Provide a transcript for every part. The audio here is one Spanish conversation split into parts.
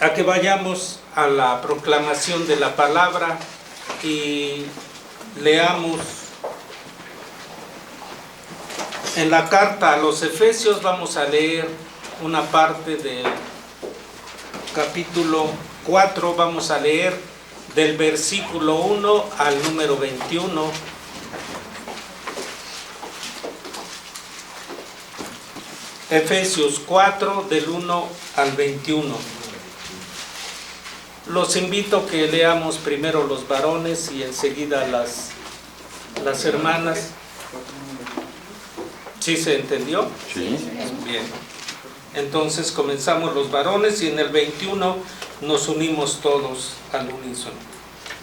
a que vayamos a la proclamación de la palabra y leamos en la carta a los Efesios. Vamos a leer una parte del capítulo 4, vamos a leer del versículo 1 al número 21. Efesios 4, del 1 al 21. Los invito a que leamos primero los varones y enseguida las hermanas. ¿Sí se entendió? Sí. Bien. Entonces comenzamos los varones y en el 21 nos unimos todos al unísono.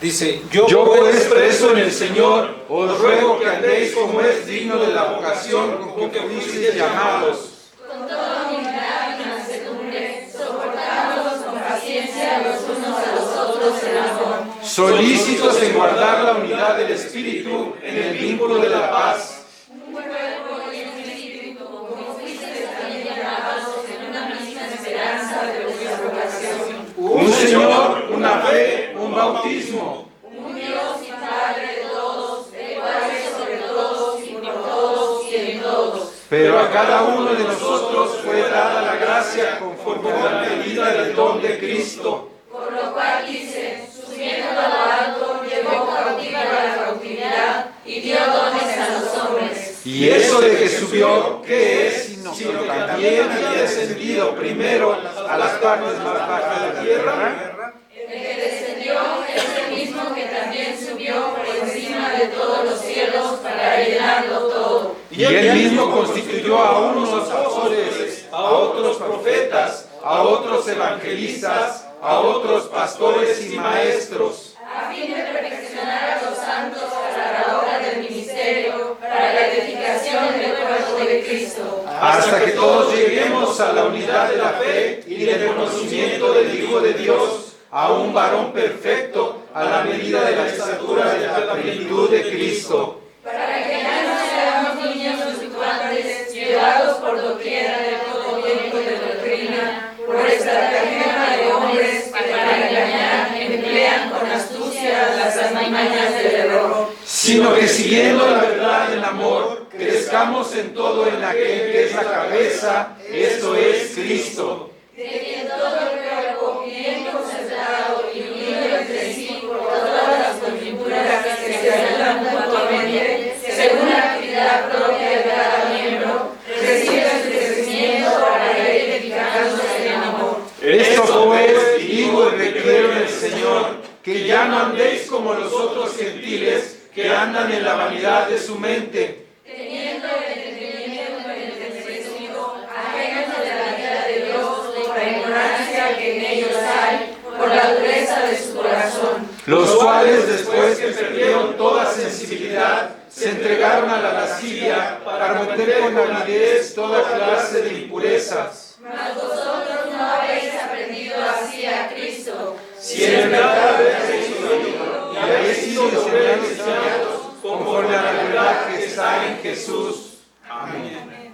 Dice: Yo pues, preso en el Señor, os ruego que andéis como es digno de la vocación con que fuisteis llamados, con toda humildad y mansedumbre, soportándonos con paciencia los unos a los otros en amor, solícitos en guardar la unidad del Espíritu en el vínculo de la paz. un cuerpo y un espíritu, como fuisteis también llamados en una misma esperanza de vuestra vocación. Un Señor, una fe, un bautismo, Un Dios y Padre de todos, el cual es sobre todos y por todos y en todos. pero a cada uno de nosotros fue dada la gracia conforme a la medida del don de Cristo. Por lo cual dice: subiendo a lo alto, llevó cautiva la cautividad y dio dones a los hombres. Y eso de que subió, ¿qué es? Sino que también había descendido primero a las partes más bajas de la tierra. El que descendió es el mismo que también subió por encima de todos los cielos para llenarlo todo. Y él mismo constituyó a unos apóstoles, a otros profetas, a otros evangelistas, a otros pastores y maestros, A fin de perfeccionar a los santos para la obra del ministerio, para la edificación del cuerpo de Cristo. hasta que todos lleguemos a la unidad de la fe y del conocimiento del Hijo de Dios, a un varón perfecto, a la medida de la estatura de la plenitud de Cristo. Para que ya no seamos niños fluctuantes, llevados por doquiera de todo viento de doctrina, por estratagema de hombres que para engañar emplean con astucia las artimañas del error. Sino que siguiendo la verdad en amor, crezcamos en todo en aquel que es la cabeza, esto es Cristo. De quien todo el cuerpo, bien concertado y unido entre sí por todas las coyunturas que se ayudan mutuamente, según la actividad propia de cada miembro, recibe su crecimiento para ir edificándose en amor. Esto pues digo y requiero en el Señor, que ya no andéis como los otros gentiles que andan en la vanidad de su mente, Teniendo el entendimiento en el desprecio, ajenos de la vida de Dios por la ignorancia que en ellos hay, por la dureza de su corazón. los cuales después que perdieron toda sensibilidad, se entregaron a la lascivia para meter con avidez toda clase de impurezas. Mas vosotros no habéis aprendido así a Cristo. Si en verdad habéis oído y habéis sido enseñados conforme a la verdad que está en Jesús. Amén.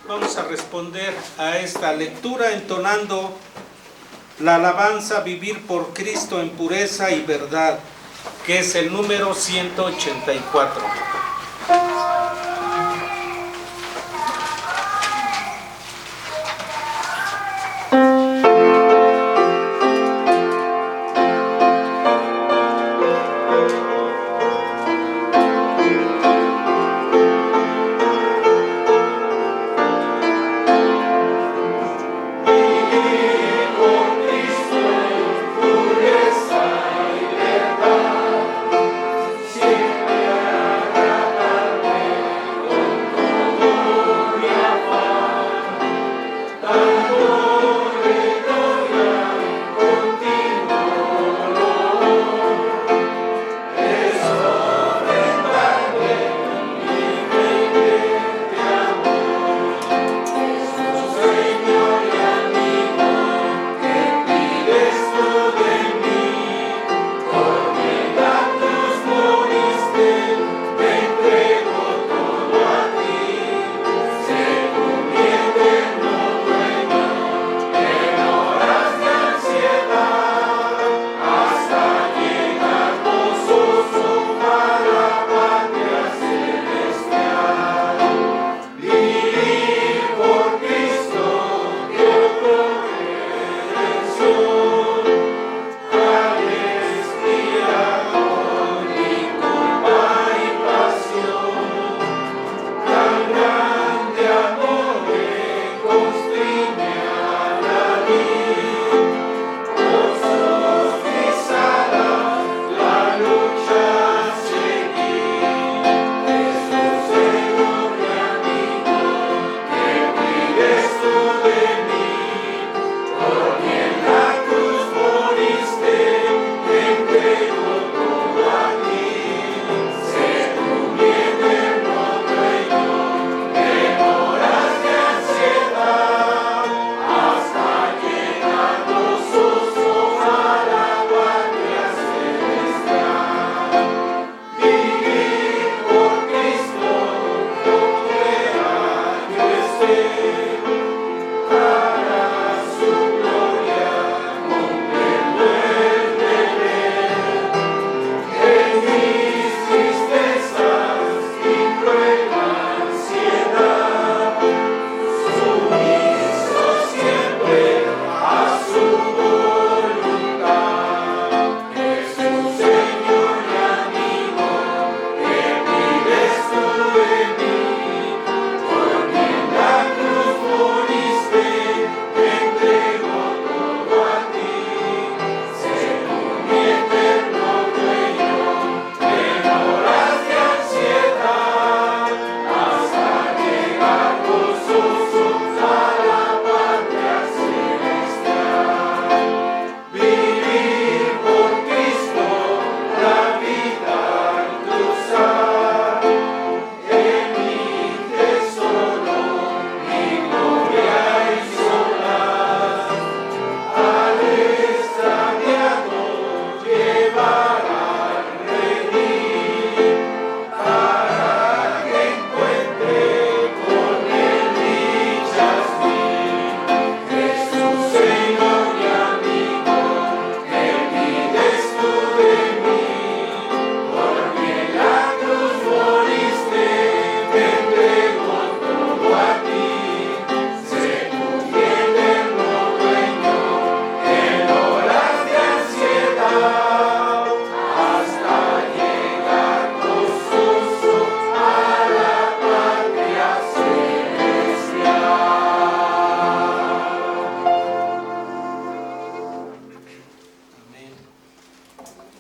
Vamos a responder a esta lectura entonando la alabanza Vivir por Cristo en pureza y verdad, que es el número 184. Siempre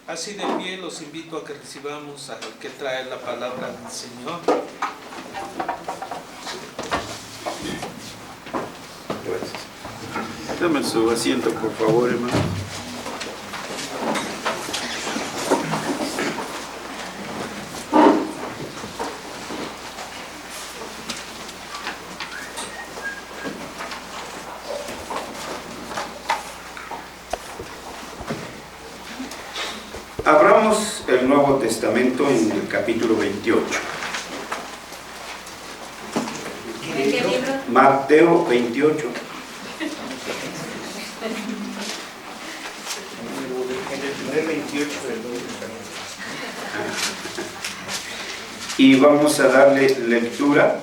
Así de pie los invito a que recibamos al que trae la palabra del Señor. Gracias. Dame su asiento, por favor, hermano. Abramos el Nuevo Testamento en el capítulo 28. ¿En qué libro? Mateo 28. Y vamos a darle lectura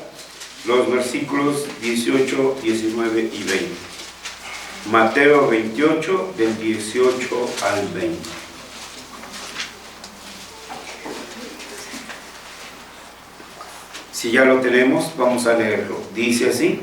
los versículos 18, 19 y 20. Mateo 28, del 18 al 20. Si ya lo tenemos, vamos a leerlo. Dice así: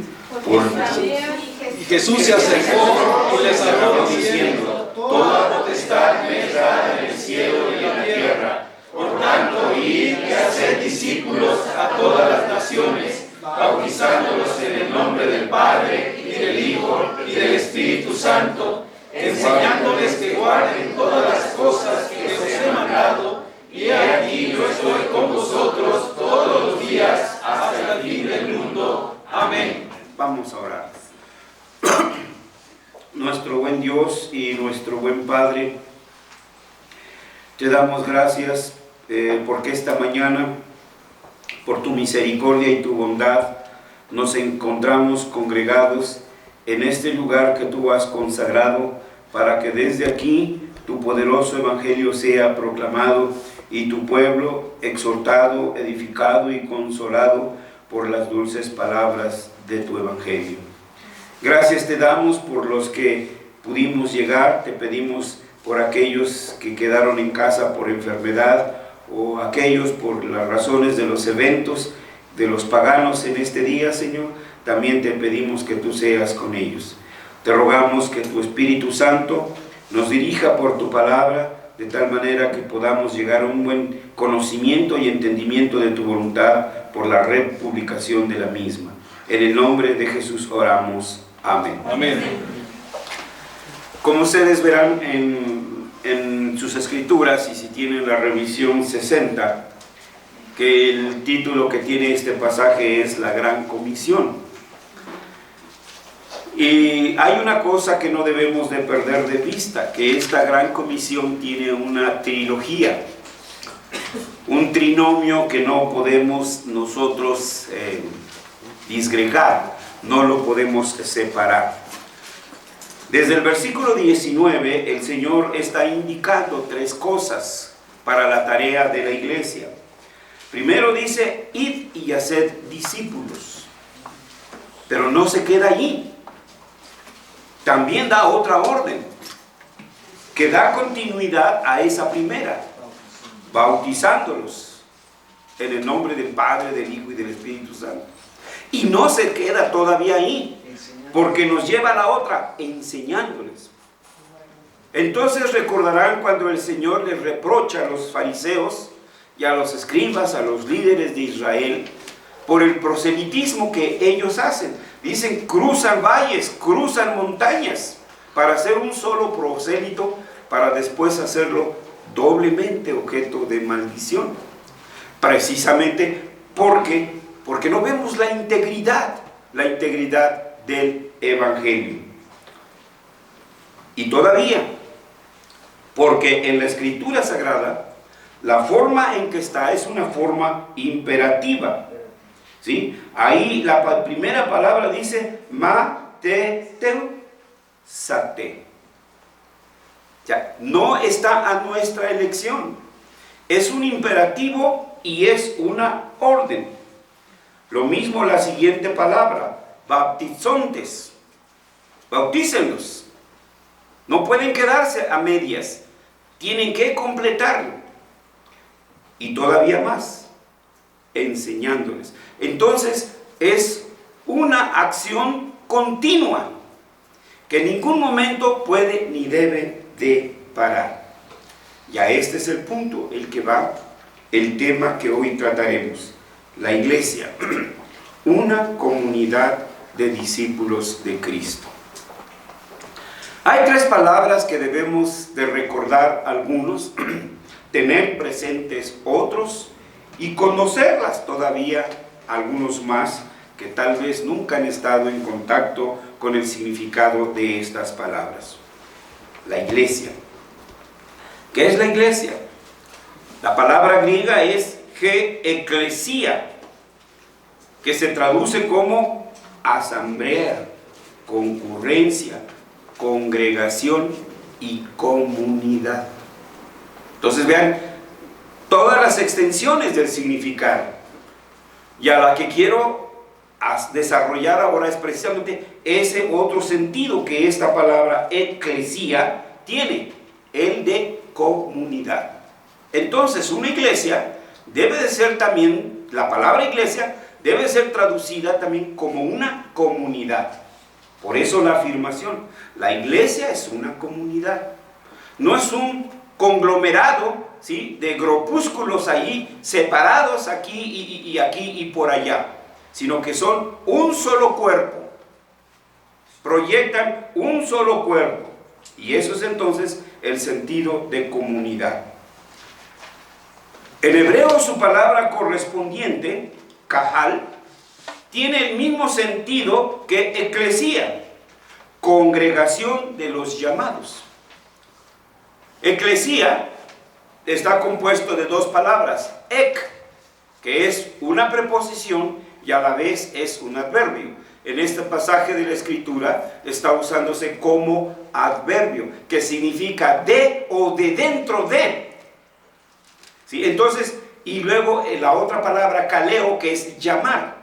Y Jesús se acercó y les habló diciendo: toda potestad me es dada en el cielo y en la tierra. Por tanto, id y haced discípulos a todas las naciones, bautizándolos en el nombre del Padre, y del Hijo, y del Espíritu Santo, enseñándoles que guarden todas las cosas que os he mandado, y he aquí yo estoy con vosotros todos los días hasta el fin del mundo. Amén. Vamos a orar. Nuestro buen Dios y nuestro buen Padre, te damos gracias porque esta mañana, por tu misericordia y tu bondad, nos encontramos congregados en este lugar que tú has consagrado para que desde aquí tu poderoso evangelio sea proclamado y tu pueblo exhortado, edificado y consolado por las dulces palabras de tu evangelio. Gracias te damos por los que pudimos llegar, te pedimos por aquellos que quedaron en casa por enfermedad o aquellos por las razones de los eventos de los paganos en este día, Señor. También te pedimos que tú seas con ellos. Te rogamos que tu Espíritu Santo nos dirija por tu palabra, de tal manera que podamos llegar a un buen conocimiento y entendimiento de tu voluntad por la republicación de la misma. En el nombre de Jesús oramos. Amén. Amén. Como ustedes verán en sus escrituras, y si tienen la revisión 60, que el título que tiene este pasaje es La Gran Comisión. Y hay una cosa que no debemos de perder de vista, que esta Gran Comisión tiene una trilogía, un trinomio que no podemos nosotros disgregar, no lo podemos separar. Desde el versículo 19, el Señor está indicando 3 cosas para la tarea de la iglesia. Primero dice, id y haced discípulos. Pero no se queda allí. También da otra orden, que da continuidad a esa primera, bautizándolos en el nombre del Padre, del Hijo y del Espíritu Santo. Y no se queda todavía ahí, porque nos lleva a la otra, enseñándoles. Entonces recordarán cuando el Señor les reprocha a los fariseos y a los escribas, a los líderes de Israel, por el proselitismo que ellos hacen. Dicen, cruzan valles, cruzan montañas, para hacer un solo prosélito, para después hacerlo doblemente objeto de maldición. Precisamente porque no vemos la integridad del Evangelio. Y todavía, porque en la Escritura Sagrada, la forma en que está es una forma imperativa. ¿Sí? Ahí la primera palabra dice, ma te teu sate. Ya, no está a nuestra elección. Es un imperativo y es una orden. Lo mismo la siguiente palabra, baptizontes. Bautícenlos. No pueden quedarse a medias. Tienen que completarlo. Y todavía más, enseñándoles. Entonces, es una acción continua que en ningún momento puede ni debe de parar. Ya este es el punto, el que va el tema que hoy trataremos. La iglesia, una comunidad de discípulos de Cristo. Hay 3 palabras que debemos de recordar algunos, tener presentes otros y conocerlas todavía algunos más que tal vez nunca han estado en contacto con el significado de estas palabras. La iglesia. ¿Qué es la iglesia? La palabra griega es eklesia, que se traduce como asamblea, concurrencia, congregación y comunidad. Entonces vean todas las extensiones del significado. Y a la que quiero desarrollar ahora es precisamente ese otro sentido que esta palabra eclesia tiene, el de comunidad. Entonces una iglesia debe de ser también, la palabra iglesia debe ser traducida también como una comunidad. Por eso la afirmación, la iglesia es una comunidad. No es un conglomerado, ¿sí?, de grupúsculos ahí, separados aquí y aquí y por allá, sino que son un solo cuerpo, proyectan un solo cuerpo, y eso es entonces el sentido de comunidad. En hebreo su palabra correspondiente, kahal, tiene el mismo sentido que eclesia, congregación de los llamados. Eclesia está compuesto de 2 palabras, ek, que es una preposición y a la vez es un adverbio. En este pasaje de la Escritura está usándose como adverbio, que significa de o de dentro de. ¿Sí? Entonces, y luego la otra palabra, kaleo, que es llamar.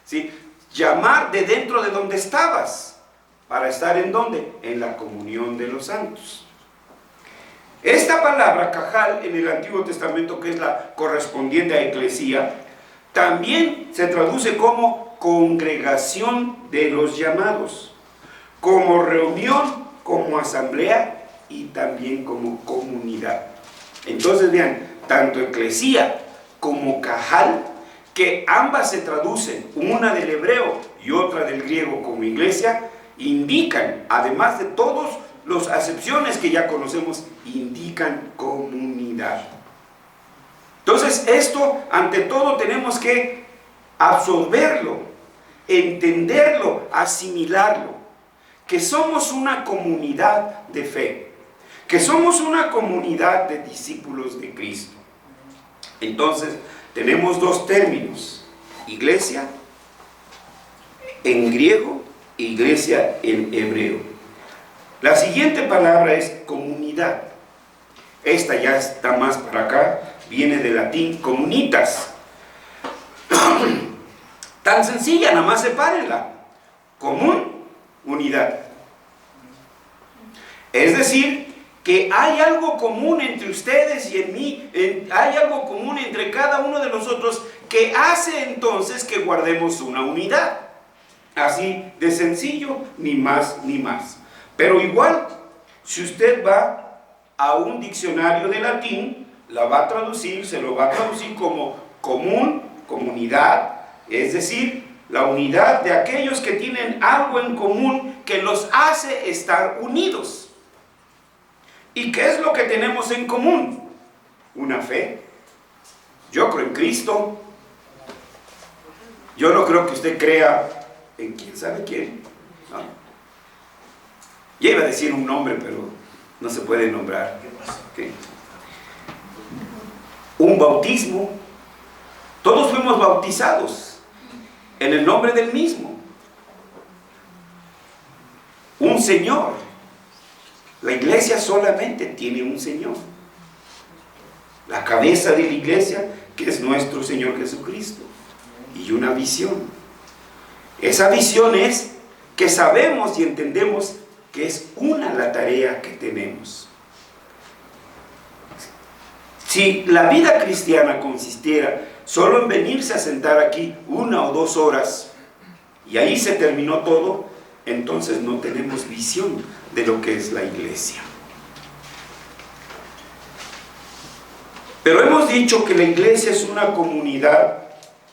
¿Sí? Llamar de dentro de donde estabas, para estar en ¿dónde? En la comunión de los santos. Esta palabra, kahal, en el Antiguo Testamento, que es la correspondiente a eclesia, también se traduce como congregación de los llamados, como reunión, como asamblea y también como comunidad. Entonces vean, tanto eclesia como kahal, que ambas se traducen, una del hebreo y otra del griego como iglesia, indican, además de todas las acepciones que ya conocemos, indican comunidad. Entonces esto, ante todo, tenemos que absorberlo, entenderlo, asimilarlo, que somos una comunidad de fe, que somos una comunidad de discípulos de Cristo. Entonces tenemos 2 términos, iglesia en griego, iglesia en hebreo. La siguiente palabra es comunidad. Esta ya está más para acá, viene del latín comunitas. Tan sencilla, nada más sepárenla. Común, unidad. Es decir, que hay algo común entre ustedes y en mí, hay algo común entre cada uno de nosotros que hace entonces que guardemos una unidad. Así de sencillo, ni más ni más. Pero igual, si usted va a un diccionario de latín, la va a traducir, se lo va a traducir como común, comunidad, es decir, la unidad de aquellos que tienen algo en común que los hace estar unidos. ¿Y qué es lo que tenemos en común? Una fe. Yo creo en Cristo. Yo no creo que usted crea en quién sabe quién. No. Ya iba a decir un nombre, pero no se puede nombrar. ¿Okay? Un bautismo. Todos fuimos bautizados en el nombre del mismo. Un Señor. La iglesia solamente tiene un Señor. La cabeza de la iglesia, que es nuestro Señor Jesucristo. Y una visión. Esa visión es que sabemos y entendemos que es una la tarea que tenemos. Si la vida cristiana consistiera solo en venirse a sentar aquí 1 o 2 horas y ahí se terminó todo, entonces no tenemos visión de lo que es la iglesia. Pero hemos dicho que la iglesia es una comunidad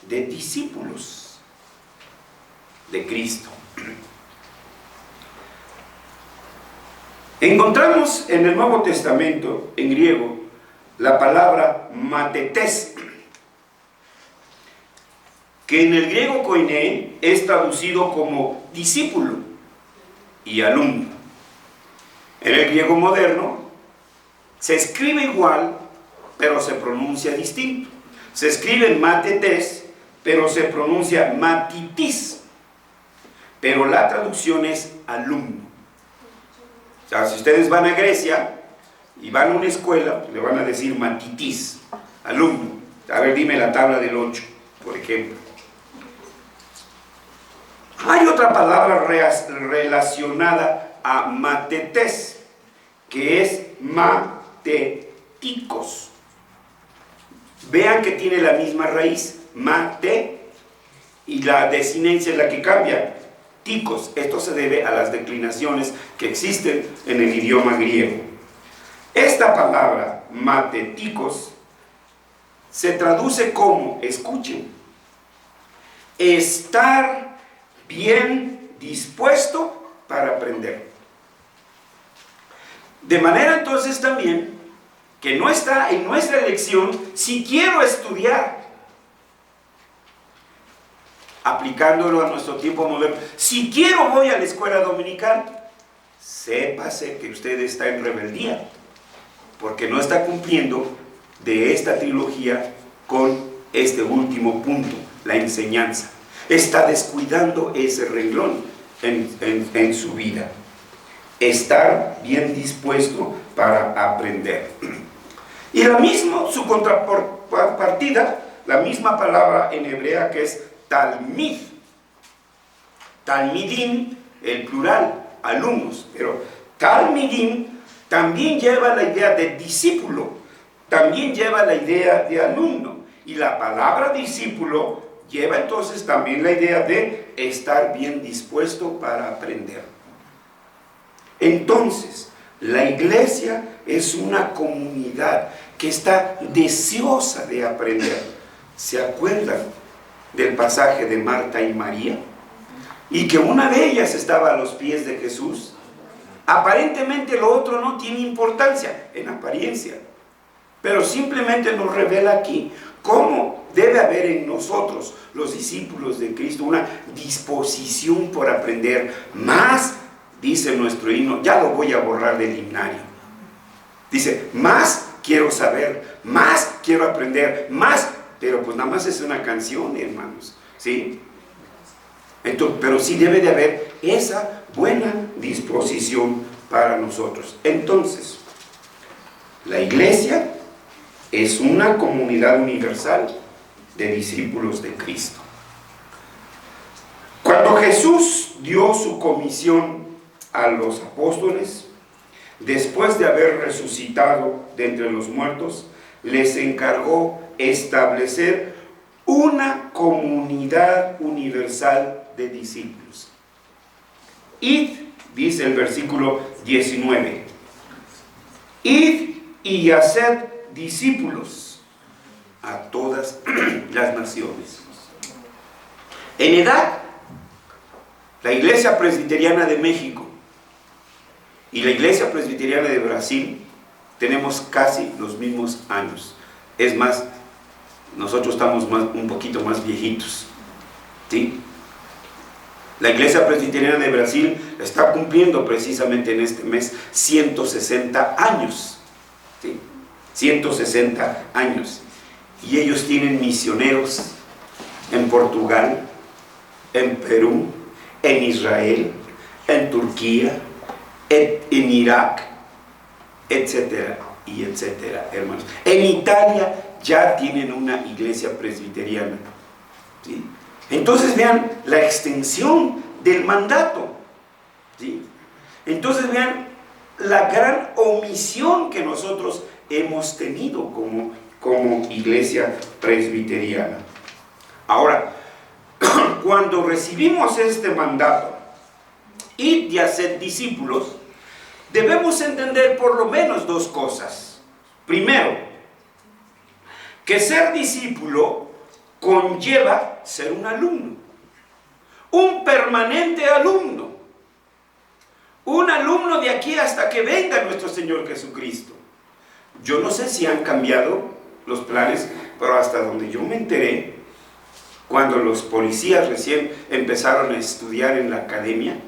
de discípulos de Cristo. Encontramos en el Nuevo Testamento, en griego, la palabra matetes, que en el griego koiné es traducido como discípulo y alumno. En el griego moderno se escribe igual, pero se pronuncia distinto. Se escribe matetes, pero se pronuncia matitis. Pero la traducción es alumno. O sea, si ustedes van a Grecia y van a una escuela, le van a decir matitis, alumno. A ver, dime la tabla del 8, por ejemplo. Hay otra palabra relacionada a matetes, que es mateticos. Vean que tiene la misma raíz, mate, y la desinencia es la que cambia, ticos. Esto se debe a las declinaciones que existen en el idioma griego. Esta palabra, mateticos, se traduce como, escuchen, estar bien dispuesto para aprender. De manera entonces también que no está en nuestra elección si quiero estudiar, aplicándolo a nuestro tiempo moderno. Si quiero voy a la escuela dominical, sépase que usted está en rebeldía, porque no está cumpliendo de esta trilogía con este último punto, la enseñanza. Está descuidando ese renglón en su vida. Estar bien dispuesto para aprender. Y la misma, su contrapartida, la misma palabra en hebrea que es talmid. Talmidim, el plural, alumnos, pero talmidim también lleva la idea de discípulo, también lleva la idea de alumno. Y la palabra discípulo lleva entonces también la idea de estar bien dispuesto para aprender. Entonces, la iglesia es una comunidad que está deseosa de aprender. ¿Se acuerdan del pasaje de Marta y María? Y que una de ellas estaba a los pies de Jesús. Aparentemente lo otro no tiene importancia, en apariencia, pero simplemente nos revela aquí cómo debe haber en nosotros, los discípulos de Cristo, una disposición por aprender más. Dice nuestro himno, ya lo voy a borrar del himnario. Dice, más quiero saber, más quiero aprender, más, pero pues nada más es una canción, hermanos, ¿sí? Entonces, pero sí debe de haber esa buena disposición para nosotros. Entonces, la iglesia es una comunidad universal de discípulos de Cristo. Cuando Jesús dio su comisión a los apóstoles, después de haber resucitado de entre los muertos, les encargó establecer una comunidad universal de discípulos. Id, dice el versículo 19, id y haced discípulos a todas las naciones. En edad, la Iglesia Presbiteriana de México y la Iglesia Presbiteriana de Brasil tenemos casi los mismos años. Es más, nosotros estamos un poquito más viejitos, ¿sí? La Iglesia Presbiteriana de Brasil está cumpliendo precisamente en este mes 160 años, ¿sí? 160 años. Y ellos tienen misioneros en Portugal, en Perú, en Israel, en Turquía, en Irak, etcétera y etcétera, hermanos. En Italia ya tienen una iglesia presbiteriana, ¿sí? Entonces vean la extensión del mandato, ¿sí? Entonces vean la gran omisión que nosotros hemos tenido como iglesia presbiteriana. Ahora, cuando recibimos este mandato, id y haced discípulos, debemos entender por lo menos dos cosas. Primero, que ser discípulo conlleva ser un alumno, un permanente alumno, un alumno de aquí hasta que venga nuestro Señor Jesucristo. Yo no sé si han cambiado los planes, pero hasta donde yo me enteré, cuando los policías recién empezaron a estudiar en la academia,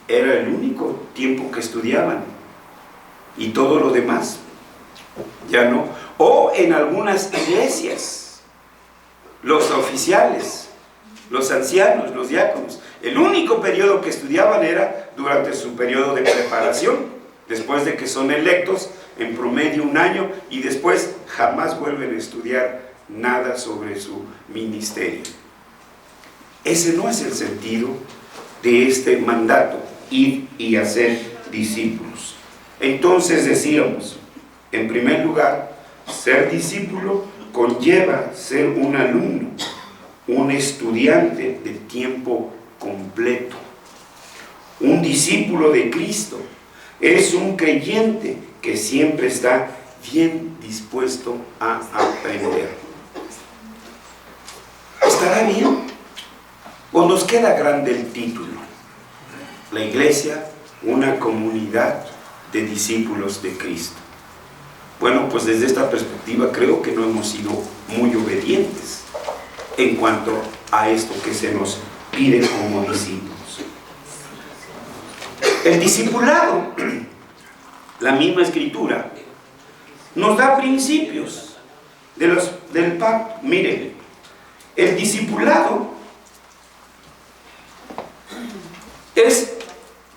era el único tiempo que estudiaban, y todo lo demás ya no. O en algunas iglesias, los oficiales, los ancianos, los diáconos, el único periodo que estudiaban era durante su periodo de preparación, después de que son electos, en promedio 1 año, y después jamás vuelven a estudiar nada sobre su ministerio. Ese no es el sentido de este mandato, ir y hacer discípulos. Entonces decíamos, en primer lugar, ser discípulo conlleva ser un alumno, un estudiante de tiempo completo. Un discípulo de Cristo es un creyente que siempre está bien dispuesto a aprender. ¿Estará bien? ¿O nos queda grande el título? La iglesia, una comunidad de discípulos de Cristo. Bueno, pues desde esta perspectiva creo que no hemos sido muy obedientes en cuanto a esto que se nos pide como discípulos. El discipulado, la misma escritura, nos da principios del pacto. Miren, el discipulado es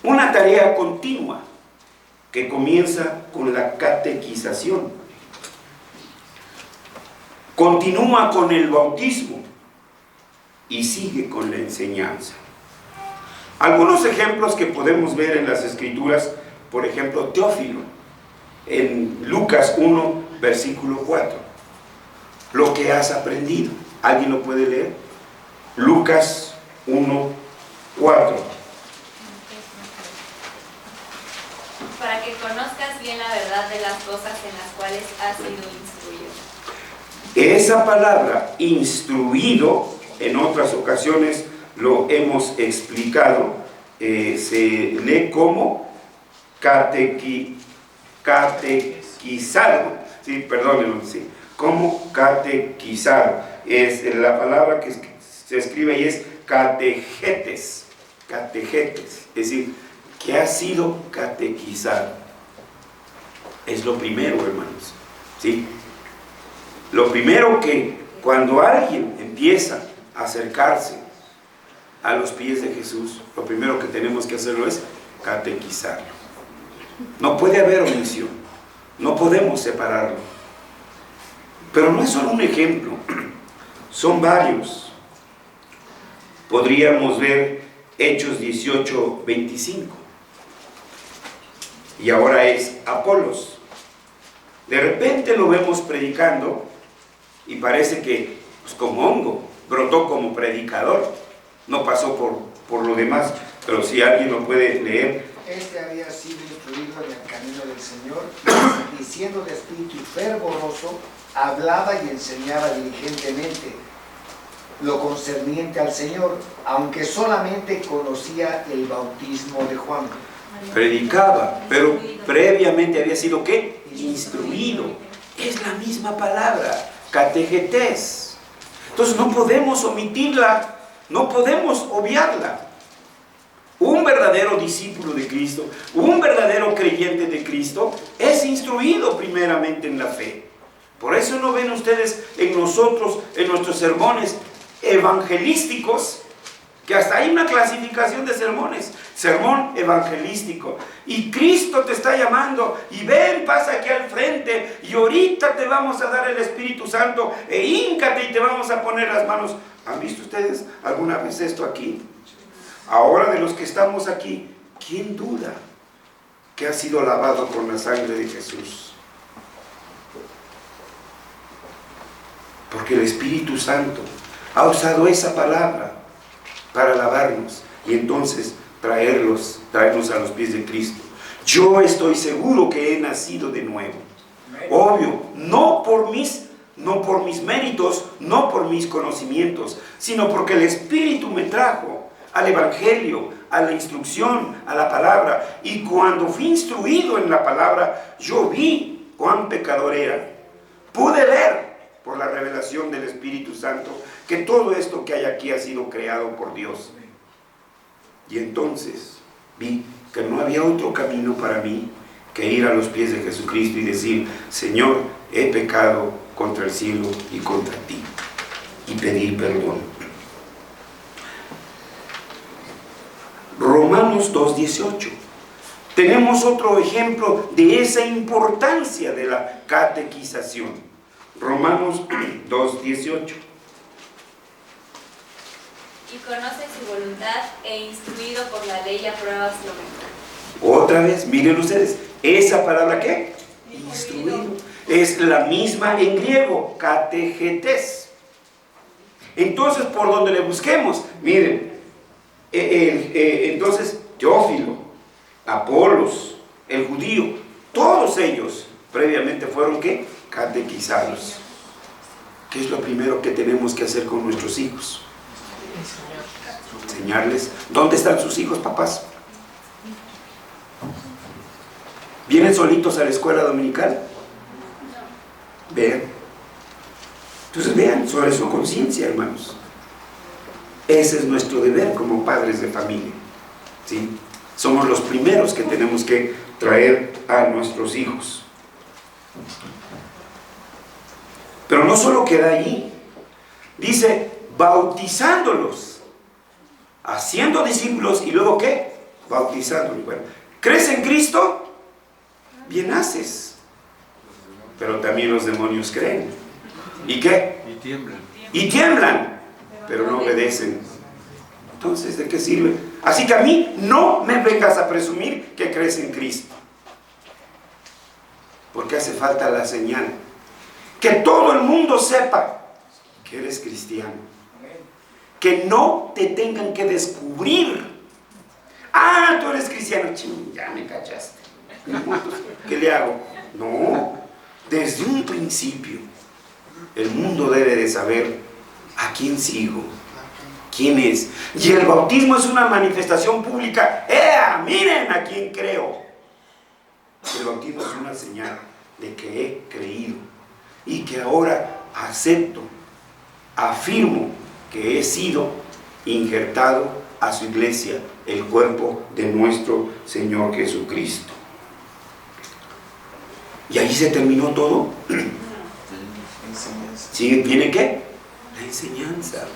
una tarea continua que comienza con la catequización, continúa con el bautismo y sigue con la enseñanza. Algunos ejemplos que podemos ver en las escrituras, por ejemplo, Teófilo, en Lucas 1, versículo 4. Lo que has aprendido. ¿Alguien lo puede leer? Lucas 1, 4. Para que conozcas bien la verdad de las cosas en las cuales has sido instruido. Esa palabra, instruido, en otras ocasiones lo hemos explicado, se lee como catequizado, sí, perdónenlo, sí, como catequizado. Es la palabra que se escribe ahí es categetes, es decir, que ha sido catequizado. Es lo primero, hermanos, ¿sí? Lo primero que cuando alguien empieza a acercarse a los pies de Jesús, lo primero que tenemos que hacerlo es catequizarlo. No puede haber omisión, no podemos separarlo. Pero no es solo un ejemplo, son varios. Podríamos ver Hechos 18:25. Y ahora es Apolos. De repente lo vemos predicando y parece que, pues como hongo, brotó como predicador. No pasó por lo demás, pero si alguien lo puede leer. Este había sido instruido en el camino del Señor y siendo de espíritu fervoroso, hablaba y enseñaba diligentemente lo concerniente al Señor, aunque solamente conocía el bautismo de Juan. Predicaba, pero previamente había sido ¿qué? Instruido. Es la misma palabra, categetés. Entonces no podemos omitirla, no podemos obviarla. Un verdadero discípulo de Cristo, un verdadero creyente de Cristo, es instruido primeramente en la fe. Por eso no ven ustedes en nosotros, en nuestros sermones evangelísticos, que hasta hay una clasificación de sermones, sermón evangelístico, y Cristo te está llamando, y ven, pasa aquí al frente, y ahorita te vamos a dar el Espíritu Santo, e híncate y te vamos a poner las manos. ¿Han visto ustedes alguna vez esto aquí? Ahora, de los que estamos aquí, ¿quién duda que ha sido lavado con la sangre de Jesús? Porque el Espíritu Santo ha usado esa palabra para lavarnos y entonces traernos a los pies de Cristo. Yo estoy seguro que he nacido de nuevo. Obvio, no por mis méritos, no por mis conocimientos, sino porque el Espíritu me trajo al Evangelio, a la instrucción, a la palabra. Y cuando fui instruido en la palabra, yo vi cuán pecador era. Pude ver por la revelación del Espíritu Santo que todo esto que hay aquí ha sido creado por Dios. Y entonces vi que no había otro camino para mí que ir a los pies de Jesucristo y decir: Señor, he pecado contra el cielo y contra ti, y pedir perdón. Romanos 2:18. Tenemos otro ejemplo de esa importancia de la catequización. Romanos 2:18. Y conoce su voluntad e instruido por la ley aprueba su mejor. Otra vez, miren ustedes, esa palabra ¿qué? Instruido. Es la misma en griego, categetés. Entonces, por donde le busquemos, miren, entonces Teófilo, Apolos, el judío, todos ellos previamente fueron ¿qué? Catequizados. ¿Qué es lo primero que tenemos que hacer con nuestros hijos? Enseñarles. ¿Dónde están sus hijos, papás? ¿Vienen solitos a la escuela dominical? Vean. Entonces vean sobre su conciencia, hermanos. Ese es nuestro deber como padres de familia, ¿sí? Somos los primeros que tenemos que traer a nuestros hijos. Pero no solo queda allí. Dice, bautizándolos, haciendo discípulos, y luego ¿qué? Bautizándolos. Bueno, ¿crees en Cristo? Bien haces. Pero también los demonios creen. ¿Y qué? Y tiemblan. Y tiemblan, pero no obedecen. Entonces, ¿de qué sirve? Así que a mí no me vengas a presumir que crees en Cristo, porque hace falta la señal. Que todo el mundo sepa que eres cristiano. Que no te tengan que descubrir. Ah, tú eres cristiano. Ching, ya me cachaste. ¿Qué le hago? No, desde un principio el mundo debe de saber a quién sigo, quién es. Y el bautismo es una manifestación pública. ¡Ea! Miren a quién creo. El bautismo es una señal de que he creído y que ahora acepto, afirmo que he sido injertado a su iglesia, el cuerpo de nuestro Señor Jesucristo. Y ahí se terminó todo. ¿Sí? ¿Viene qué? La enseñanza.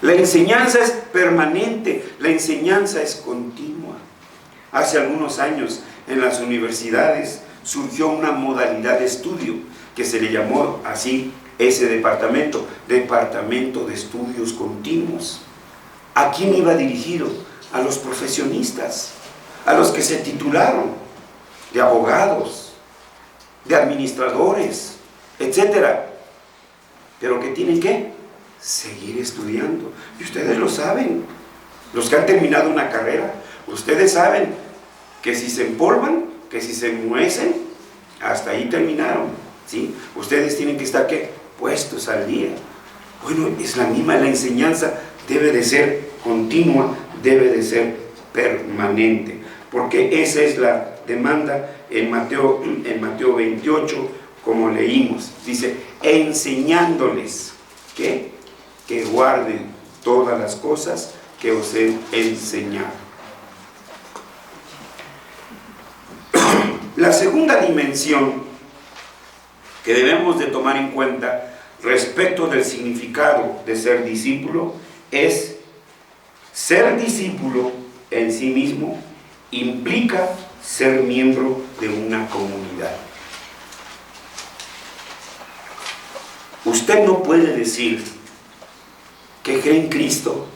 La enseñanza es permanente, la enseñanza es continua. Hace algunos años en las universidades surgió una modalidad de estudio que se le llamó así ese departamento, Departamento de Estudios Continuos. ¿A quién iba dirigido? A los profesionistas, a los que se titularon, de abogados, de administradores, etcétera. Pero que tienen que seguir estudiando. Y ustedes lo saben, los que han terminado una carrera, ustedes saben que si se empolvan, que si se enmuecen, hasta ahí terminaron, ¿sí? Ustedes tienen que estar, ¿qué? Puestos al día. Bueno, es la misma, la enseñanza debe de ser continua, debe de ser permanente, porque esa es la demanda en Mateo 28, como leímos. Dice, enseñándoles, ¿qué? Que guarden todas las cosas que os he enseñado. La segunda dimensión que debemos de tomar en cuenta respecto del significado de ser discípulo es ser discípulo en sí mismo implica ser miembro de una comunidad. Usted no puede decir que cree en Cristo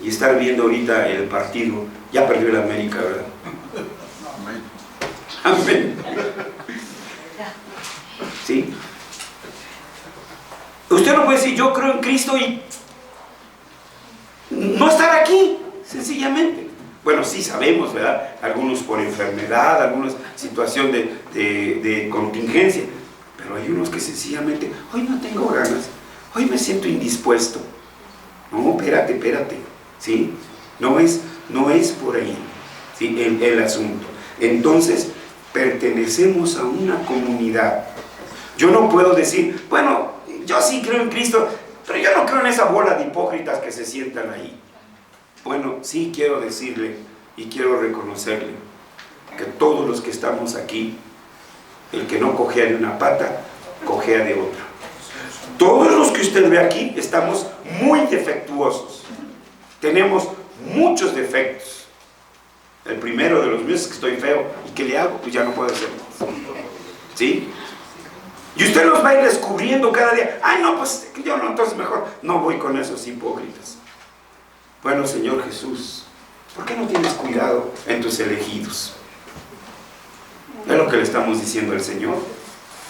y estar viendo ahorita el partido. Ya perdió el América, ¿verdad? Amén. ¿Sí? Usted no puede decir yo creo en Cristo y no estar aquí, sencillamente. Bueno, sí sabemos, ¿verdad? Algunos por enfermedad, algunas situación de contingencia, pero hay unos que sencillamente, hoy no tengo ganas, hoy me siento indispuesto. No, espérate, ¿sí? No es por ahí, ¿sí? el asunto. Entonces, pertenecemos a una comunidad. Yo no puedo decir, bueno, yo sí creo en Cristo, pero yo no creo en esa bola de hipócritas que se sientan ahí. Bueno, sí quiero decirle y quiero reconocerle que todos los que estamos aquí, el que no cojea de una pata, cojea de otra. Todos los que usted ve aquí estamos muy defectuosos. Tenemos muchos defectos. El primero de los míos es que estoy feo. ¿Y qué le hago? Pues ya no puedo hacer más. ¿Sí? Y usted los va a ir descubriendo cada día. Ay, no, pues yo no, entonces mejor no voy con esos hipócritas. Bueno, Señor Jesús, ¿por qué no tienes cuidado en tus elegidos? Es lo que le estamos diciendo al Señor.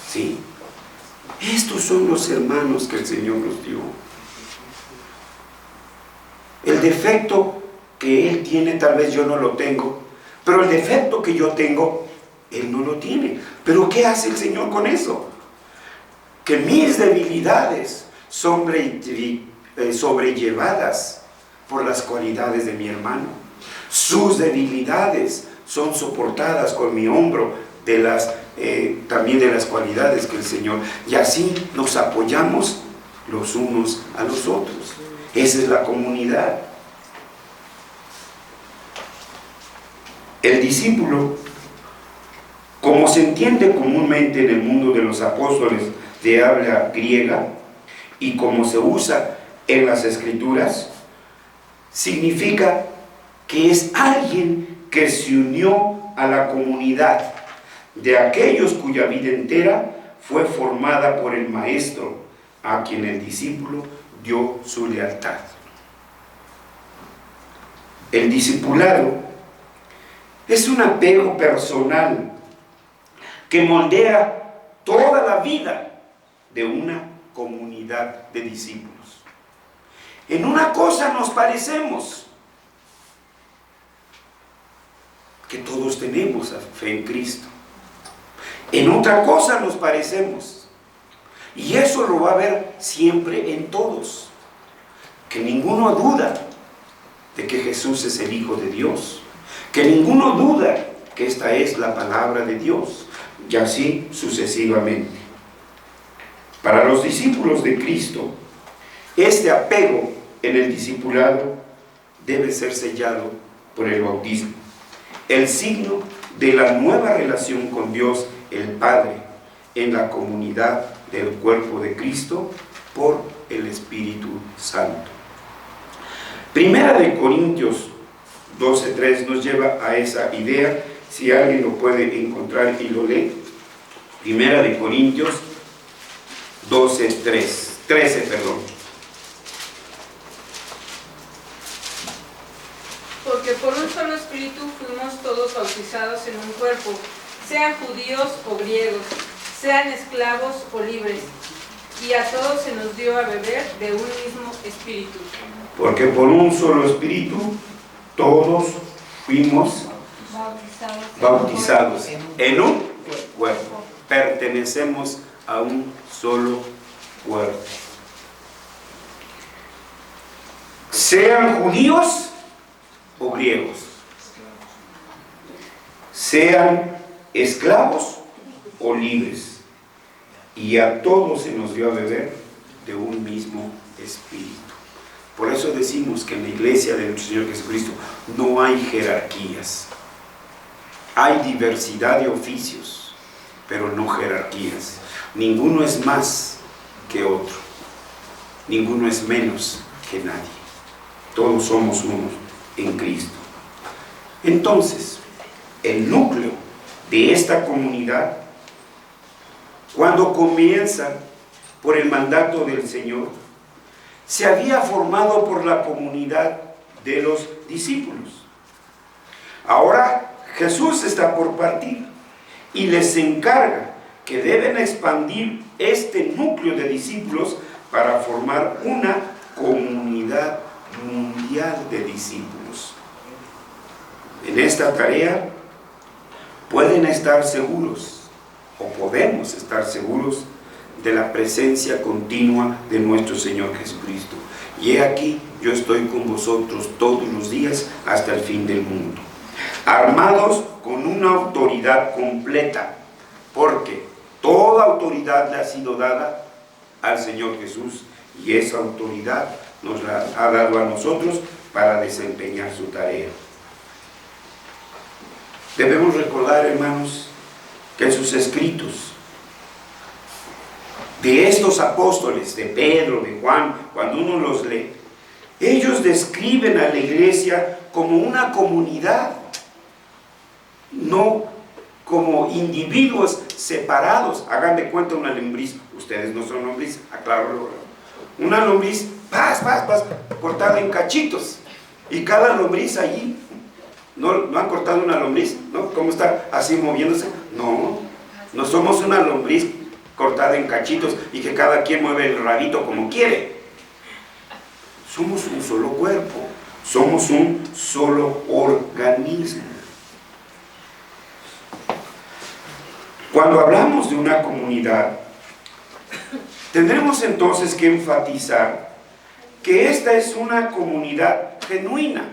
¿Sí? Estos son los hermanos que el Señor nos dio. El defecto que Él tiene, tal vez yo no lo tengo, pero el defecto que yo tengo, Él no lo tiene. ¿Pero qué hace el Señor con eso? Que mis debilidades son sobrellevadas por las cualidades de mi hermano. Sus debilidades son soportadas con mi hombro también de las cualidades que el Señor. Y así nos apoyamos los unos a los otros. Esa es la comunidad. El discípulo, como se entiende comúnmente en el mundo de los apóstoles de habla griega y como se usa en las Escrituras, significa que es alguien que se unió a la comunidad de aquellos cuya vida entera fue formada por el Maestro, a quien el discípulo dio su lealtad. El discipulado es un apego personal que moldea toda la vida de una comunidad de discípulos. En una cosa nos parecemos, que todos tenemos fe en Cristo. En otra cosa nos parecemos, y eso lo va a ver siempre en todos, que ninguno duda de que Jesús es el Hijo de Dios, que ninguno duda que esta es la palabra de Dios, y así sucesivamente. Para los discípulos de Cristo, este apego en el discipulado debe ser sellado por el bautismo, el signo de la nueva relación con Dios el Padre en la comunidad del cuerpo de Cristo por el Espíritu Santo. Primera de Corintios 12:3 nos lleva a esa idea. Si alguien lo puede encontrar y lo lee. Primera de Corintios 13, perdón. Porque por un solo espíritu fuimos todos bautizados en un cuerpo, sean judíos o griegos, sean esclavos o libres, y a todos se nos dio a beber de un mismo espíritu. Porque por un solo espíritu todos fuimos bautizados en un cuerpo. Pertenecemos a un solo cuerpo. Sean judíos o griegos, sean esclavos o libres, y a todos se nos dio a beber de un mismo espíritu. Por eso decimos que en la iglesia de nuestro Señor Jesucristo no hay jerarquías. Hay diversidad de oficios, pero no jerarquías. Ninguno es más que otro. Ninguno es menos que nadie. Todos somos unos en Cristo. Entonces, el núcleo de esta comunidad, cuando comienza por el mandato del Señor, se había formado por la comunidad de los discípulos. Ahora Jesús está por partir y les encarga que deben expandir este núcleo de discípulos para formar una comunidad mundial de discípulos. En esta tarea pueden estar seguros, o podemos estar seguros, de la presencia continua de nuestro Señor Jesucristo. Y he aquí, yo estoy con vosotros todos los días hasta el fin del mundo, armados con una autoridad completa, porque toda autoridad le ha sido dada al Señor Jesús, y esa autoridad nos la ha dado a nosotros para desempeñar su tarea. Debemos recordar, hermanos, que en sus escritos de estos apóstoles, de Pedro, de Juan, cuando uno los lee, ellos describen a la iglesia como una comunidad, no como individuos separados. Hagan de cuenta una lombriz. Ustedes no son lombriz, aclaro. Una lombriz, cortada en cachitos. Y cada lombriz allí, ¿no han cortado una lombriz? ¿No? ¿Cómo está así moviéndose? No somos una lombriz cortada en cachitos y que cada quien mueve el rabito como quiere. Somos un solo cuerpo, somos un solo organismo. Cuando hablamos de una comunidad, tendremos entonces que enfatizar que esta es una comunidad genuina,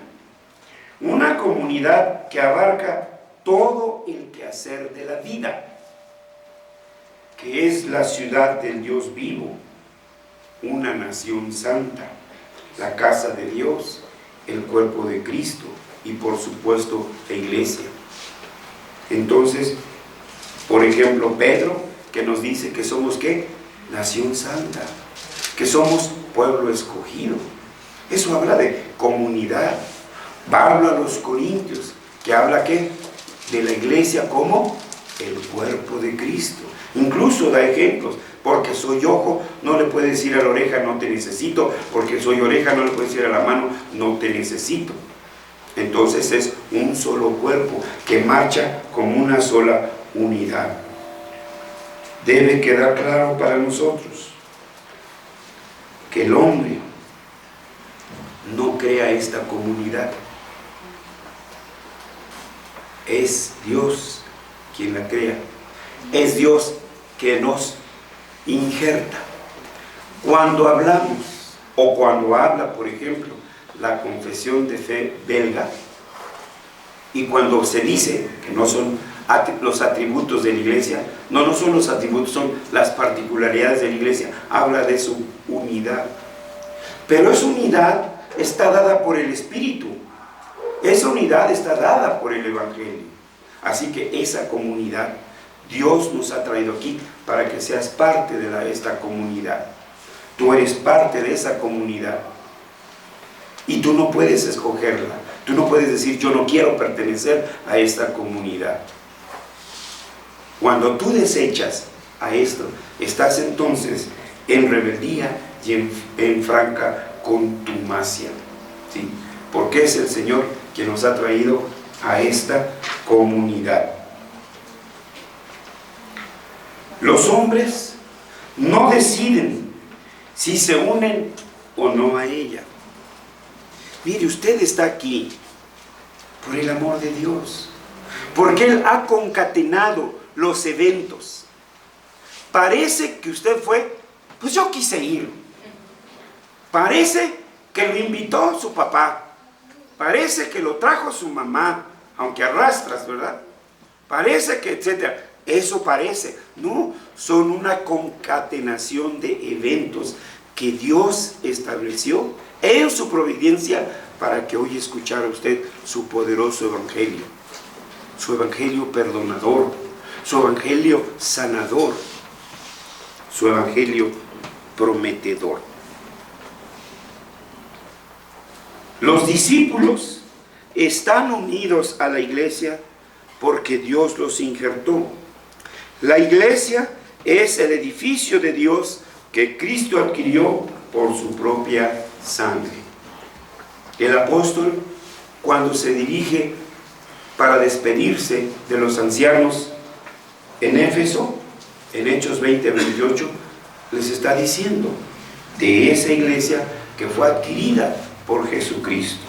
una comunidad que abarca todo el quehacer de la vida, que es la ciudad del Dios vivo, una nación santa, la casa de Dios, el cuerpo de Cristo y por supuesto la iglesia. Entonces, por ejemplo, Pedro, que nos dice que somos ¿qué? Nación santa, que somos pueblo escogido. Eso habla de comunidad. Pablo a los Corintios, que habla ¿qué? De la iglesia como el cuerpo de Cristo. Incluso da ejemplos. Porque soy ojo, no le puede decir a la oreja no te necesito. Porque soy oreja, no le puede decir a la mano no te necesito. Entonces es un solo cuerpo que marcha como una sola unidad. Debe quedar claro para nosotros que el hombre no crea esta comunidad. Es Dios quien la crea. Es Dios que nos injerta. Cuando hablamos, o cuando habla, por ejemplo, la confesión de fe belga, y cuando se dice que no son los atributos de la iglesia, no son los atributos, son las particularidades de la iglesia, habla de su unidad. Pero esa unidad está dada por el Espíritu, esa unidad está dada por el Evangelio. Así que esa comunidad, Dios nos ha traído aquí para que seas parte de esta comunidad. Tú eres parte de esa comunidad. Y tú no puedes escogerla. Tú no puedes decir, yo no quiero pertenecer a esta comunidad. Cuando tú desechas a esto, estás entonces en rebeldía y en franca contumacia, ¿sí? Porque es el Señor quien nos ha traído a esta comunidad. Los hombres no deciden si se unen o no a ella. Mire, usted está aquí por el amor de Dios, porque Él ha concatenado los eventos. Parece que usted fue, pues yo quise ir. Parece que lo invitó su papá. Parece que lo trajo su mamá, aunque arrastras, ¿verdad? Parece que, etcétera. Eso parece. No, son una concatenación de eventos que Dios estableció en su providencia para que hoy escuchara usted su poderoso evangelio. Su evangelio perdonador, su evangelio sanador, su evangelio prometedor. Los discípulos están unidos a la iglesia porque Dios los injertó. La iglesia es el edificio de Dios que Cristo adquirió por su propia sangre. El apóstol, cuando se dirige para despedirse de los ancianos en Éfeso, en Hechos 20-28, les está diciendo de esa iglesia que fue adquirida por Jesucristo.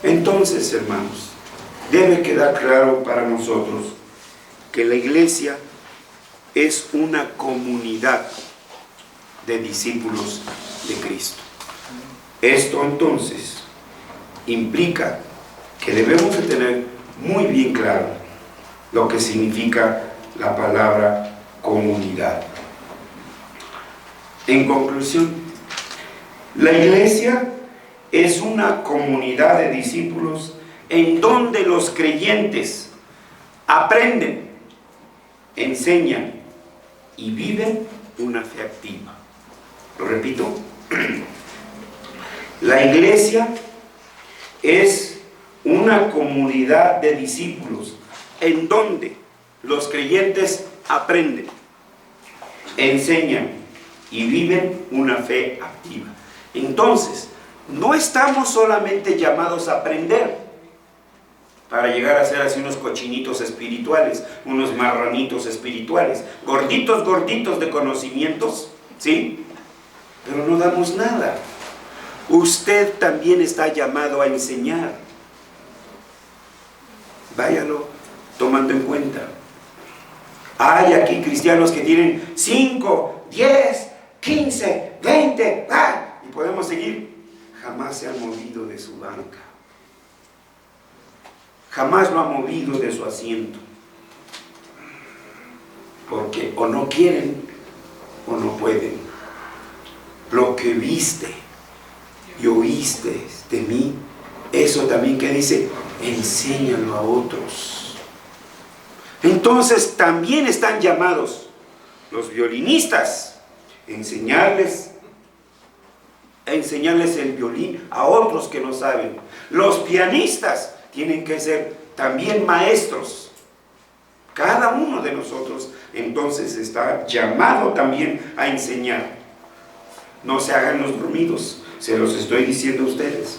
Entonces, hermanos, debe quedar claro para nosotros que la iglesia es una comunidad de discípulos de Cristo. Esto entonces implica que debemos de tener muy bien claro lo que significa la palabra comunidad. En conclusión, la iglesia es una comunidad de discípulos en donde los creyentes aprenden, enseñan y viven una fe activa. Lo repito, la iglesia es una comunidad de discípulos en donde los creyentes aprenden, enseñan y viven una fe activa. Entonces, no estamos solamente llamados a aprender para llegar a ser así unos cochinitos espirituales, unos marranitos espirituales, gorditos de conocimientos, ¿sí? Pero no damos nada. Usted también está llamado a enseñar. Váyalo tomando en cuenta. Hay aquí cristianos que tienen 5, 10, 15, 20, y podemos seguir. Jamás se han movido de su banca. Jamás lo han movido de su asiento. Porque o no quieren o no pueden. Lo que viste y oíste de mí, eso también que dice, enséñalo a otros. Entonces también están llamados los violinistas a enseñarles el violín a otros que no saben. Los pianistas tienen que ser también maestros. Cada uno de nosotros entonces está llamado también a enseñar. No se hagan los dormidos, se los estoy diciendo a ustedes.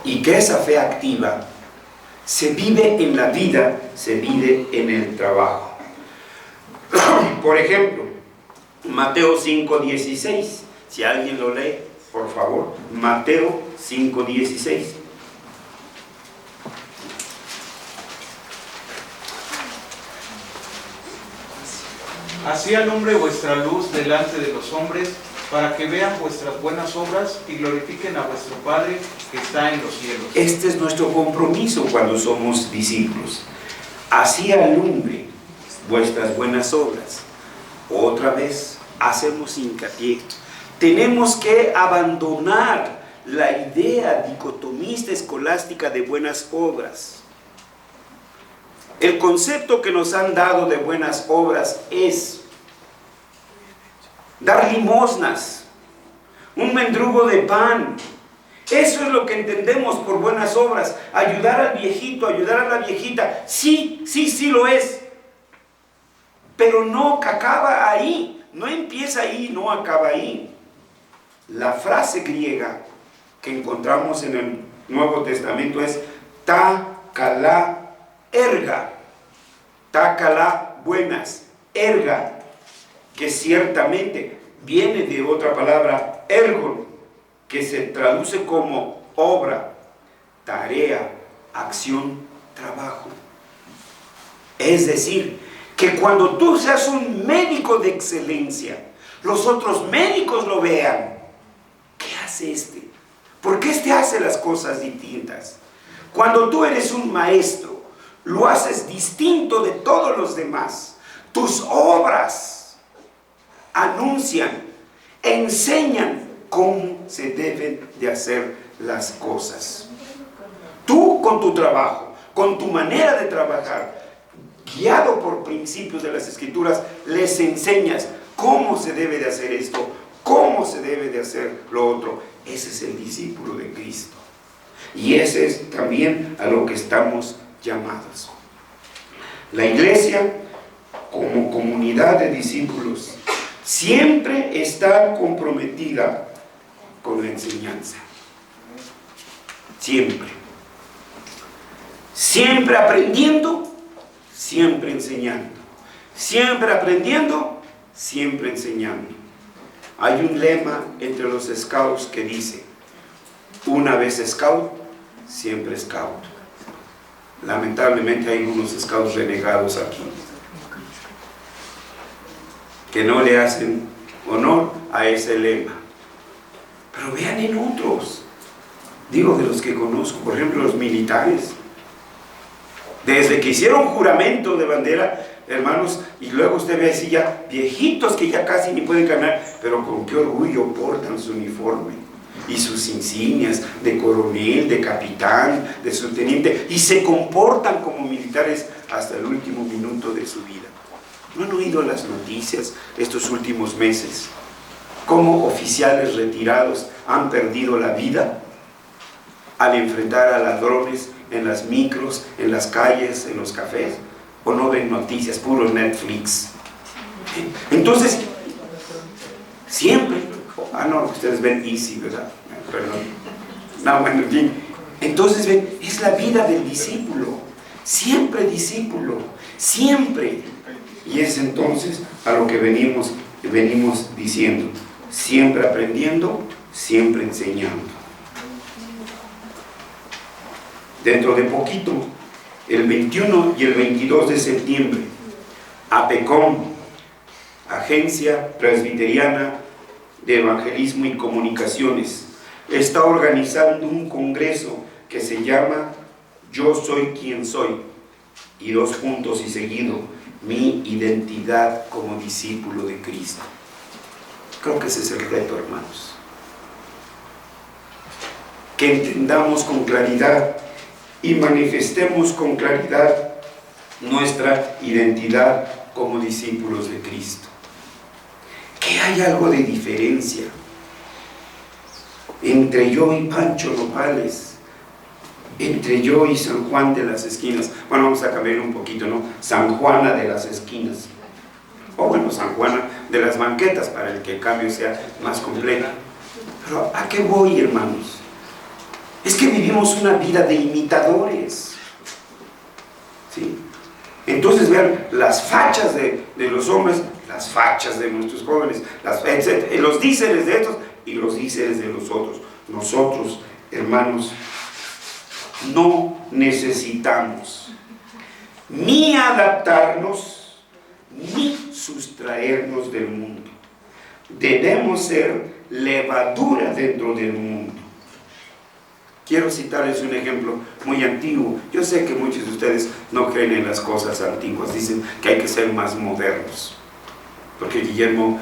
Y que esa fe activa se vive en la vida, se vive en el trabajo. Por ejemplo, Mateo 5:16. Si alguien lo lee, por favor. Mateo 5:16. Así alumbre vuestra luz delante de los hombres, para que vean vuestras buenas obras y glorifiquen a vuestro Padre que está en los cielos. Este es nuestro compromiso cuando somos discípulos. Así alumbre vuestras buenas obras. Otra vez hacemos hincapié. Tenemos que abandonar la idea dicotomista escolástica de buenas obras. El concepto que nos han dado de buenas obras es dar limosnas, un mendrugo de pan. Eso es lo que entendemos por buenas obras. Ayudar al viejito, ayudar a la viejita. Sí lo es. Pero no acaba ahí. No empieza ahí, no acaba ahí. La frase griega que encontramos en el Nuevo Testamento es ta kalá erga. Ta kalá, buenas, erga, que ciertamente viene de otra palabra, ergon, que se traduce como obra, tarea, acción, trabajo. Es decir, que cuando tú seas un médico de excelencia, los otros médicos lo vean. ¿Qué hace este? ¿Por qué este hace las cosas distintas? Cuando tú eres un maestro, lo haces distinto de todos los demás. Tus obras anuncian, enseñan cómo se deben de hacer las cosas. Tú con tu trabajo, con tu manera de trabajar, guiado por principios de las Escrituras, les enseñas cómo se debe de hacer esto, cómo se debe de hacer lo otro. Ese es el discípulo de Cristo. Y ese es también a lo que estamos llamados. La iglesia, como comunidad de discípulos, siempre está comprometida con la enseñanza. Siempre. Siempre aprendiendo, siempre enseñando. Siempre aprendiendo, siempre enseñando. Hay un lema entre los scouts que dice: una vez scout, siempre scout. Lamentablemente hay unos scouts renegados aquí que no le hacen honor a ese lema. Pero vean en otros, digo de los que conozco, por ejemplo los militares, desde que hicieron juramento de bandera, hermanos, y luego usted ve así ya viejitos que ya casi ni pueden caminar, pero con qué orgullo portan su uniforme y sus insignias de coronel, de capitán, de subteniente, y se comportan como militares hasta el último minuto de su vida. ¿No han oído las noticias estos últimos meses? ¿Cómo oficiales retirados han perdido la vida al enfrentar a ladrones en las micros, en las calles, en los cafés? ¿O no ven noticias? Puro Netflix. Entonces, siempre... no, ustedes ven Easy, ¿verdad? Perdón. No, bueno, en fin. Entonces, ven, es la vida del discípulo. Siempre discípulo. Siempre. Y es entonces a lo que venimos diciendo. Siempre aprendiendo, siempre enseñando. Dentro de poquito, el 21 y el 22 de septiembre, APECOM, Agencia Presbiteriana de Evangelismo y Comunicaciones, está organizando un congreso que se llama Yo Soy Quien Soy, y 2 puntos y seguido, mi identidad como discípulo de Cristo. Creo que ese es el reto, hermanos. Que entendamos con claridad y manifestemos con claridad nuestra identidad como discípulos de Cristo. Que hay algo de diferencia entre yo y Pancho Nopales, entre yo y San Juan de las Esquinas. Bueno, vamos a cambiar un poquito, ¿no? San Juana de las Esquinas. O bueno, San Juana de las Banquetas, para el que el cambio sea más completo. Pero ¿a qué voy, hermanos? Es que vivimos una vida de imitadores. ¿Sí? Entonces vean las fachas de los hombres, las fachas de nuestros jóvenes, los díceres de estos y los díceres de los otros. Nosotros, hermanos, no necesitamos ni adaptarnos ni sustraernos del mundo. Debemos ser levadura dentro del mundo. Quiero citarles un ejemplo muy antiguo. Yo sé que muchos de ustedes no creen en las cosas antiguas, dicen que hay que ser más modernos, porque Guillermo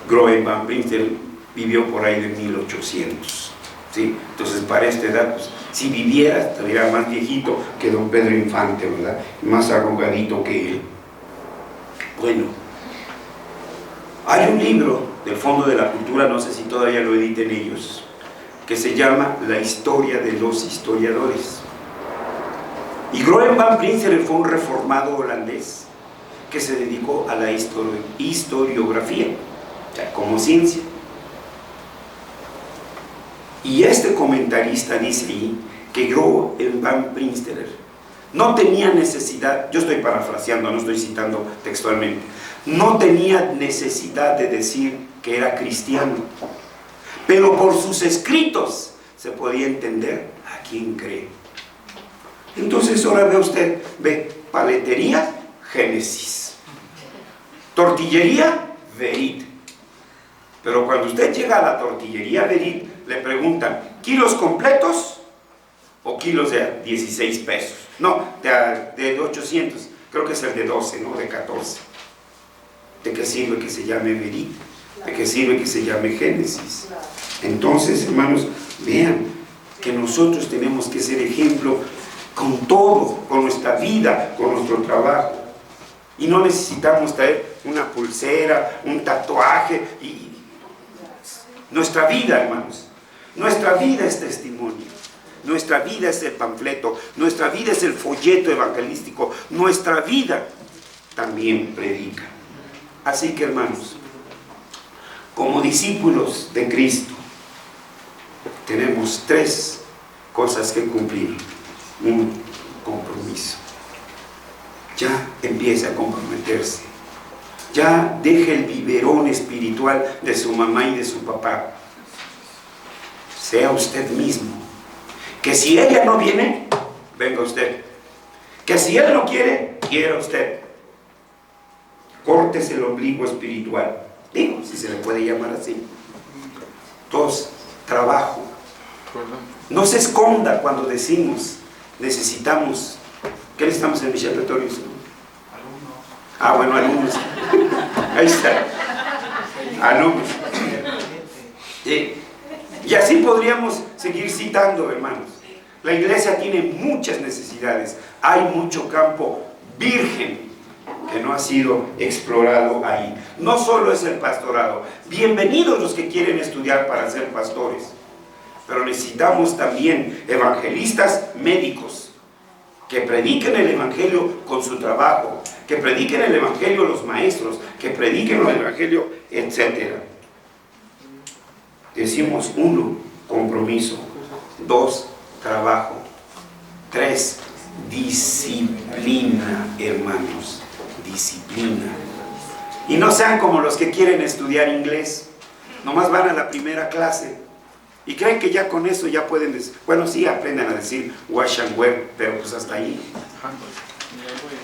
Groen Van Brintel vivió por ahí de 1800, ¿sí? Entonces para esta edad, pues, si viviera, estaría más viejito que don Pedro Infante, ¿verdad? Más arrugadito que él. Bueno, hay un libro del Fondo de la Cultura, no sé si todavía lo editen ellos, que se llama La historia de los historiadores. Y Groen van Prinsterer fue un reformado holandés que se dedicó a la historiografía, o sea, como ciencia. Y este comentarista dice ahí que Groen van Prinsterer no tenía necesidad, yo estoy parafraseando, no estoy citando textualmente, no tenía necesidad de decir que era cristiano, pero por sus escritos se podía entender a quién cree. Entonces ahora ve usted, ve, paletería, Génesis, tortillería, Verit. Pero cuando usted llega a la tortillería Verit, le preguntan, ¿kilos completos o kilos de 16 pesos? No, de 800, creo que es el de 12, no de 14. ¿De qué sirve que se llame Verit? ¿De qué sirve que se llame Génesis? Entonces, hermanos, vean que nosotros tenemos que ser ejemplo con todo, con nuestra vida, con nuestro trabajo. Y no necesitamos traer una pulsera, un tatuaje. Nuestra vida, hermanos, nuestra vida es testimonio. Nuestra vida es el panfleto, nuestra vida es el folleto evangelístico, nuestra vida también predica. Así que, hermanos, como discípulos de Cristo, tenemos 3 cosas que cumplir. Un compromiso. Ya empiece a comprometerse. Ya deje el biberón espiritual de su mamá y de su papá. Sea usted mismo. Que si ella no viene, venga usted. Que si él no quiere, quiera usted. Córtese el ombligo espiritual. Digo, si se le puede llamar así. 2, trabajo. No se esconda cuando decimos necesitamos. ¿Qué necesitamos en Michel Pretorius? Ah, bueno, alumnos. Ahí está. Alumnos. Y así podríamos seguir citando, hermanos. La iglesia tiene muchas necesidades. Hay mucho campo virgen que no ha sido explorado ahí. No solo es el pastorado. Bienvenidos los que quieren estudiar para ser pastores. Pero necesitamos también evangelistas médicos que prediquen el evangelio con su trabajo, que prediquen el evangelio los maestros, que prediquen el evangelio, etc. Decimos 1, compromiso. 2, trabajo. 3, disciplina, hermanos. Disciplina. Y no sean como los que quieren estudiar inglés. Nomás van a la primera clase y creen que ya con eso ya pueden decir, bueno, sí, aprendan a decir wash and wear, pero pues hasta ahí.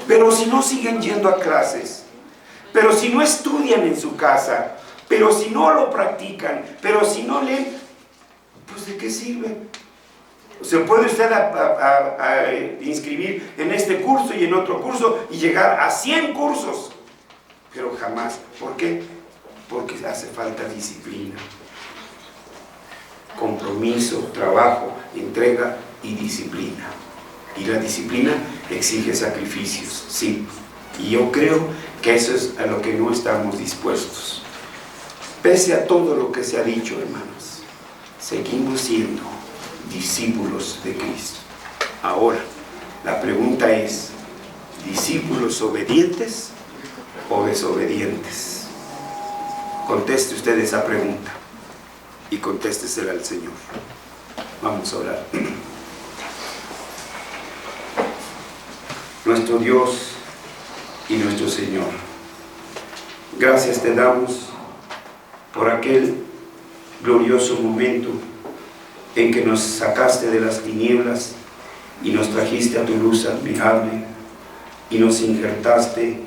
Pero si no siguen yendo a clases, pero si no estudian en su casa, pero si no lo practican, pero si no leen, pues ¿de qué sirve? Se puede usted a inscribir en este curso y en otro curso y llegar a 100 cursos, pero jamás. ¿Por qué? Porque hace falta disciplina. Compromiso, trabajo, entrega y disciplina. Y la disciplina exige sacrificios, sí. Y yo creo que eso es a lo que no estamos dispuestos. Pese a todo lo que se ha dicho, hermanos, seguimos siendo discípulos de Cristo. Ahora, la pregunta es, ¿discípulos obedientes o desobedientes? Conteste usted esa pregunta y contéstesela al Señor. Vamos a orar. Nuestro Dios y nuestro Señor, gracias te damos por aquel glorioso momento en que nos sacaste de las tinieblas y nos trajiste a tu luz admirable y nos injertaste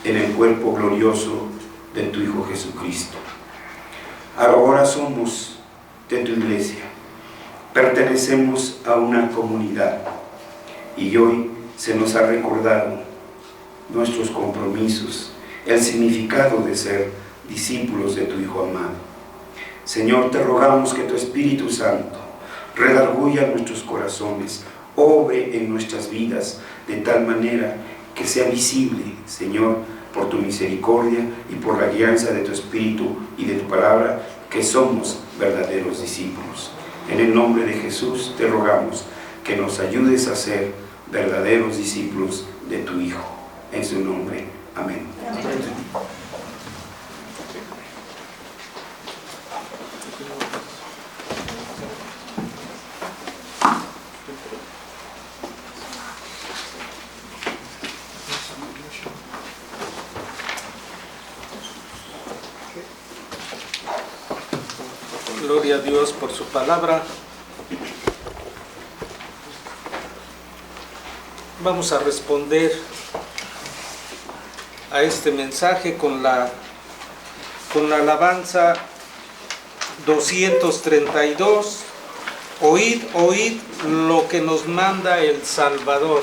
en el cuerpo glorioso de tu Hijo Jesucristo. Ahora somos de tu iglesia, pertenecemos a una comunidad y hoy se nos ha recordado nuestros compromisos, el significado de ser discípulos de tu Hijo amado. Señor, te rogamos que tu Espíritu Santo redarguya nuestros corazones, obre en nuestras vidas de tal manera que sea visible, Señor, por tu misericordia y por la guianza de tu Espíritu y de tu palabra, que somos verdaderos discípulos. En el nombre de Jesús te rogamos que nos ayudes a ser verdaderos discípulos de tu Hijo. En su nombre. Amén. Gloria a Dios por su palabra. Vamos a responder a este mensaje con la alabanza 232. Oíd, oíd lo que nos manda el Salvador.